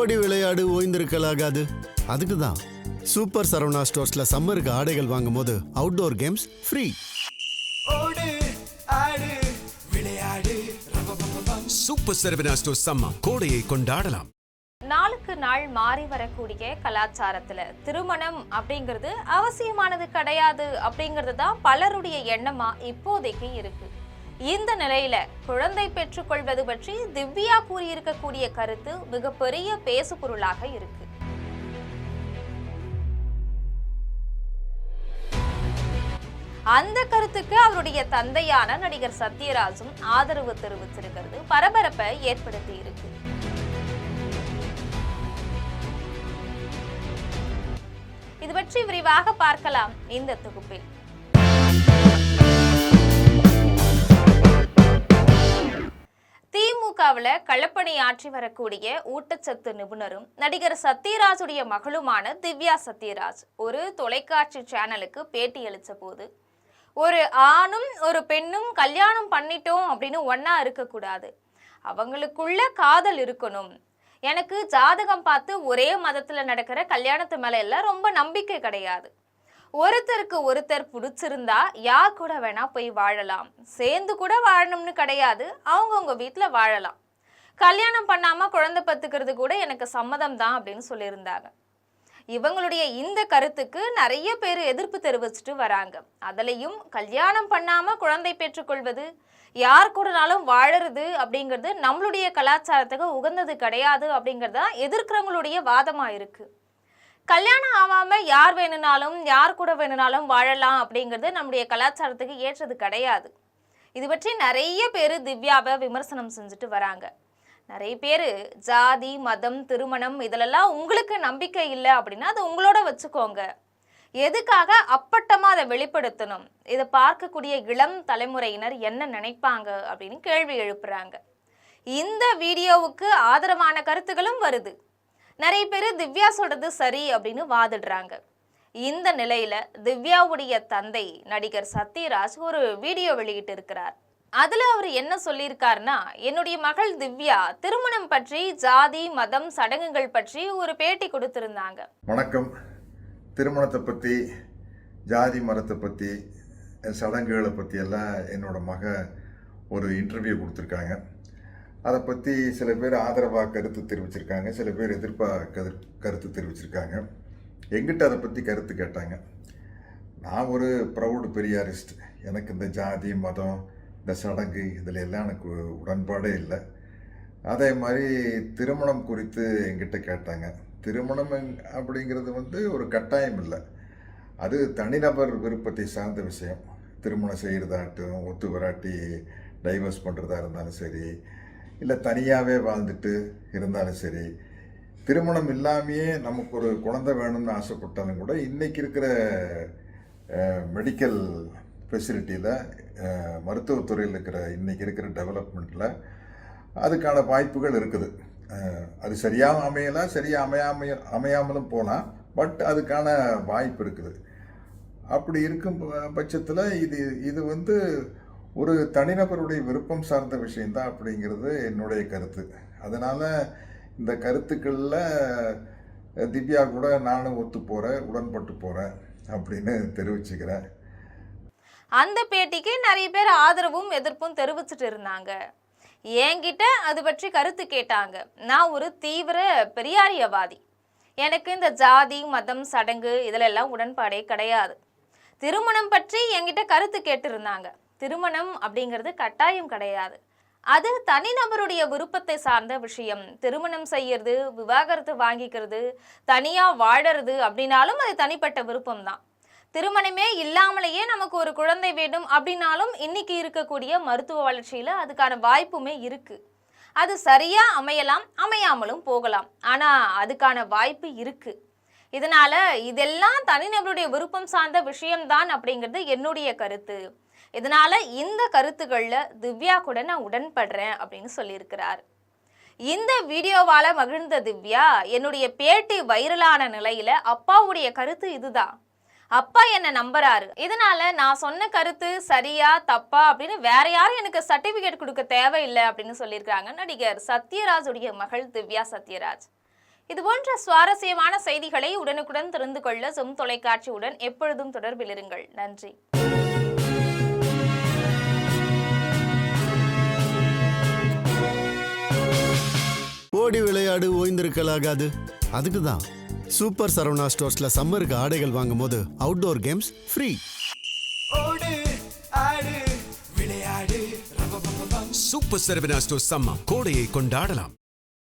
ஓடி விளையாடு ஓய்ந்திருக்கலாகாது. அதுக்கு தான் சூப்பர் சரவணா ஸ்டோர்ஸ்ல சம்மருக்கு ஆடைகள் வாங்கும் போது outdoor games free. Super Saravana stores summer கோடையை கொண்டாடலாம். நாளுக்கு நாள் மாறி வரக்கூடிய கலாச்சாரத்துல திருமணம் அப்படிங்கிறது அவசியமானது கிடையாது அப்படிங்கிறது தான் பலருடைய எண்ணமா இப்போதைக்கு இருக்கு. இந்த நிலையில குழந்தை பெற்றுக்கொள்வது பற்றி திவ்யா கூறியிருக்கக்கூடிய கருத்து மிகப்பெரிய பேசு பொருளாக இருக்கு. அந்த கருத்துக்கு அவருடைய தந்தையான நடிகர் சத்யராஜும் ஆதரவு தெரிவித்திருக்கிறது பரபரப்பை ஏற்படுத்தி இருக்கு. இது பற்றி விரிவாக பார்க்கலாம் இந்த தொகுப்பில். திமுகவில் களப்பணி ஆற்றி வரக்கூடிய ஊட்டச்சத்து நிபுணரும் நடிகர் சத்யராஜுடைய மகளுமான திவ்யா சத்யராஜ் ஒரு தொலைக்காட்சி சேனலுக்கு பேட்டி அளித்த போது, ஒரு ஆணும் ஒரு பெண்ணும் கல்யாணம் பண்ணிட்டோம் அப்படின்னு ஒன்னா இருக்கக்கூடாது, அவங்களுக்குள்ள காதல் இருக்கணும், எனக்கு ஜாதகம் பார்த்து ஒரே மதத்துல நடக்கிற கல்யாணத்து மேல எல்லாம் ரொம்ப நம்பிக்கை கிடையாது, ஒருத்தருக்கு ஒருத்தர் பிடிச்சிருந்தா யார் கூட வேணா போய் வாழலாம், சேர்ந்து கூட வாழணும்னு கிடையாது, அவங்கவுங்க வீட்டுல வாழலாம், கல்யாணம் பண்ணாம குழந்தை பத்துக்கிறது கூட எனக்கு சம்மதம் தான் அப்படின்னு சொல்லியிருந்தாங்க. இவங்களுடைய இந்த கருத்துக்கு நிறைய பேர் எதிர்ப்பு தெரிவிச்சுட்டு வராங்க. அதுலயும் கல்யாணம் பண்ணாம குழந்தை பெற்றுக்கொள்வது, யார் கூடனாலும் வாழறது அப்படிங்கிறது நம்மளுடைய கலாச்சாரத்துக்கு உகந்தது கிடையாது அப்படிங்கிறதா எதிர்க்கிறவங்களுடைய வாதமா இருக்கு. கல்யாணம் ஆகாம யார் வேணும்னாலும் யார் கூட வேணும்னாலும் வாழலாம் அப்படிங்கிறது நம்முடைய கலாச்சாரத்துக்கு ஏற்றது கிடையாது. இது பற்றி நிறைய பேர் திவ்யாவை விமர்சனம் செஞ்சுட்டு வராங்க. நிறைய பேர் ஜாதி மதம் திருமணம் இதிலெல்லாம் உங்களுக்கு நம்பிக்கை இல்லை அப்படின்னா அது உங்களோட வச்சுக்கோங்க, எதுக்காக அப்பட்டமா அதை வெளிப்படுத்தணும், இதை பார்க்கக்கூடிய இளம் தலைமுறையினர் என்ன நினைப்பாங்க அப்படின்னு கேள்வி எழுப்புறாங்க. இந்த வீடியோவுக்கு ஆதரவான கருத்துகளும் வருது. நிறைய பேர் திவ்யா சொல்றது சரி அப்படின்னு வாதிடுறாங்க. இந்த நிலையில திவ்யாவுடைய தந்தை நடிகர் சத்யராஜ் ஒரு வீடியோ வெளியிட்டு இருக்கிறார். அதுல அவர் என்ன சொல்லியிருக்காருன்னா, என்னுடைய மகள் திவ்யா திருமணம் பற்றி ஜாதி மதம் சடங்குகள் பற்றி ஒரு பேட்டி கொடுத்திருந்தாங்க. வணக்கம். திருமணத்தை பற்றி ஜாதி மதத்தை பற்றி சடங்குகளை பற்றி எல்லாம் என்னோட மக ஒரு இன்டர்வியூ கொடுத்துருக்காங்க. அதை பற்றி சில பேர் ஆதரவாக கருத்து தெரிவிச்சிருக்காங்க, சில பேர் எதிர்ப்பாக கருத்து தெரிவிச்சிருக்காங்க. எங்கிட்ட அதை பற்றி கருத்து கேட்டாங்க. நான் ஒரு ப்ரௌடு பெரியாரிஸ்ட். எனக்கு இந்த ஜாதி மதம் இந்த சடங்கு இதில் எல்லாம் எனக்கு உடன்பாடே இல்லை. அதே மாதிரி திருமணம் குறித்து எங்கிட்ட கேட்டாங்க. திருமணம் அப்படிங்கிறது ஒரு கட்டாயம் இல்லை, அது தனிநபர் விருப்பத்தை சார்ந்த விஷயம். திருமணம் செய்கிறதாட்டும் ஒத்து வராட்டி டைவர்ஸ் பண்ணுறதா இருந்தாலும் சரி, இல்லை தனியாகவே வாழ்ந்துட்டு இருந்தாலும் சரி, திருமணம் இல்லாமையே நமக்கு ஒரு குழந்தை வேணும்னு ஆசைப்பட்டாலும் கூட இன்றைக்கி இருக்கிற மெடிக்கல் ஃபெசிலிட்டியில் மருத்துவத்துறையில் இருக்கிற இன்றைக்கி இருக்கிற டெவலப்மெண்ட்டில் அதுக்கான வாய்ப்புகள் இருக்குது. அது சரியாக அமையலாம், சரியாக அமையாமலும் போகலாம், பட் அதுக்கான வாய்ப்பு இருக்குது. அப்படி இருக்கும் பட்சத்தில் இது ஒரு தனிநபருடைய விருப்பம் சார்ந்த விஷயந்தான் அப்படிங்கிறது என்னுடைய கருத்து. அதனால் இந்த கருத்துக்களில் திவ்யா கூட நானும் ஒத்து போகிறேன், உடன்பட்டு போகிறேன் அப்படின்னு தெரிவிச்சுக்கிறேன். அந்த பேட்டிக்கு நிறைய பேர் ஆதரவும் எதிர்ப்பும் தெரிவிச்சுட்டு இருந்தாங்க. என்கிட்ட அது பற்றி கருத்து கேட்டாங்க. நான் ஒரு தீவிர பெரியாரியவாதி, எனக்கு இந்த ஜாதி மதம் சடங்கு இதிலெல்லாம் உடன்பாடே கிடையாது. திருமணம் பற்றி என்கிட்ட கருத்து கேட்டிருந்தாங்க. திருமணம் அப்படிங்கிறது கட்டாயம் கிடையாது, அது தனிநபருடைய விருப்பத்தை சார்ந்த விஷயம். திருமணம் செய்யறது, விவாகரத்து வாங்கிக்கிறது, தனியா வாழறது அப்படின்னாலும் அது தனிப்பட்ட விருப்பம் தான். திருமணமே இல்லாமலேயே நமக்கு ஒரு குழந்தை வேண்டும் அப்படின்னாலும் இன்னைக்கு இருக்கக்கூடிய மருத்துவ வளர்ச்சியில அதுக்கான வாய்ப்புமே இருக்கு. அது சரியா அமையலாம், அமையாமலும் போகலாம், ஆனா அதுக்கான வாய்ப்பு இருக்கு. இதனால இதெல்லாம் தனிநபருடைய விருப்பம் சார்ந்த விஷயம்தான் அப்படிங்கிறது என்னுடைய கருத்து. இதனால இந்த கருத்துக்கள்ல திவ்யா கூட நான் உடன்படுறேன் அப்படின்னு சொல்லியிருக்கிறார். இந்த வீடியோவால மகிழ்ந்த திவ்யா, என்னுடைய பேட்டி வைரலான நிலையில அப்பாவுடைய கருத்து இதுதான், அப்பா என்ன நம்புறாரு, இதனால நான் சொன்ன கருத்து சரியா தப்பா அப்படின்னு வேற யாரும் எனக்கு சர்டிபிகேட் கொடுக்க தேவையில்லை அப்படின்னு சொல்லியிருக்காங்க நடிகர் சத்யராஜுடைய மகள் திவ்யா சத்யராஜ். இது போன்ற சுவாரஸ்யமான செய்திகளை உடனுக்குடன் தெரிந்து கொள்ள ஜெம் தொலைக்காட்சியுடன் எப்பொழுதும் தொடர்பில் இருங்கள். நன்றி. ஓடி விளையாடு ஓய்ந்திருக்கலாகாது. அதுக்கு தான் சூப்பர் சரவணா ஸ்டோர்ஸ்ல சம்மருக்கு ஆடைகள் வாங்கும் போது outdoor games free. Super Saravana stores summer கோடையை கொண்டாடலாம்.